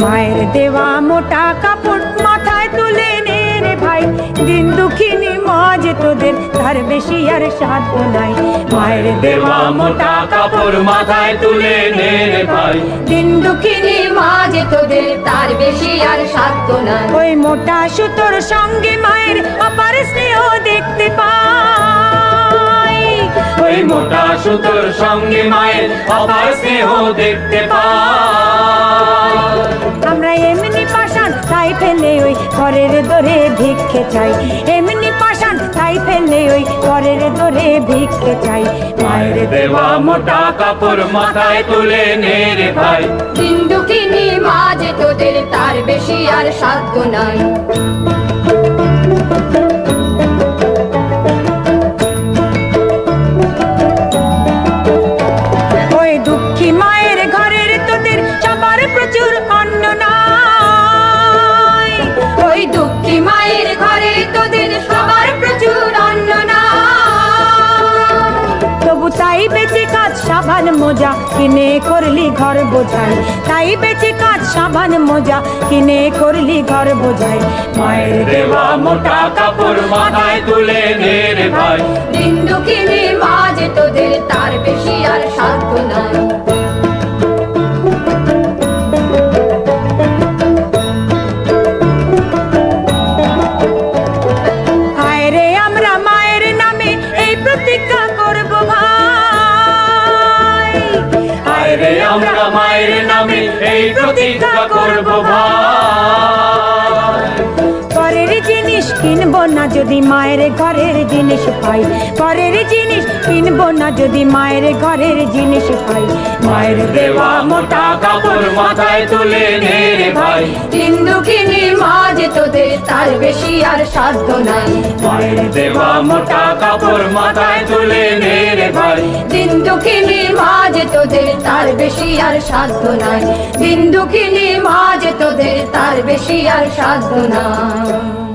মায়ের দেওয়া মোটা কাপড় মাথায় তুলে নে রে ভাই, দিন দুঃখিনী মা যে তোদের তার বেশি আর সাধ্য নাই। মায়ের দেওয়া মোটা কাপড় মাথায় তুলে নে রে ভাই, দিন দুঃখিনী মা যে তোদের তার বেশি আর সাধ্য নাই। ওই মোটা সুতোর সঙ্গে মায়ের অপার স্নেহ দেখতে পাই, ওই মোটা সুতোর সঙ্গে মায়ের অপার স্নেহ দেখতে পাই। আমরা এমনি পাষাণ তাই ফেলে ওই ঘরের দরে ভিক্ষে চাই, এমনি পাষাণ তাই ফেলে ওই ঘরের দরে ভিক্ষে চাই। মায়ের দেওয়া মোটা কাপড় মাথায় তুলে নে রে ভাই, দিন দুঃখিনী মা যে তোদের তার বেশি আর সাধ্য নাই। ওই দুঃখী মায়ের ঘরের তোদের সবার প্রচুর অন্ন নাই, ওই দুঃখী মায়ের ঘরে তোদের সবার প্রচুর অন্ন নাই। তবু তাই বেঁচে কাজ সাবান মোজা কিনে করলি ঘর বোঝাই, তাই বেঁচে কাজ সাবান মোজা কিনে করলি ঘর বোঝাই। মায়ের দেওয়া মোটা কাপড় মাথায় তুলে নে রে ভাই, দিন দুঃখিনী মা যে তোদের তার বেশি আর সাধ্য নাই। হায় রে আমরা মায়ের নামে এই প্রতিজ্ঞা করব ভাই, হায় রে আমরা মায়ের নামে এই প্রতিজ্ঞা করব ভাই। পরের জিনিস কিনবো না যদি মায়ের ঘরের জিনিস পাই, পরের জিনিস কিনবো না যদি মায়ের ঘরের জিনিস পাই। মায়ের দেওয়া মোটা কাপড় মাথায় তুলে নে রে ভাই, দিন দুঃখিনী মা যে তোদের তার বেশি আর সাধ্য নাই। মায়ের দেওয়া মোটা কাপড় মাথায় তুলে নে রে ভাই, দিন দুঃখিনী মা যে তোদের তার বেশি আর সাধ্য নাই। দিন দুঃখিনী মা যে তোদের তার বেশি আর সাধ্য নাই।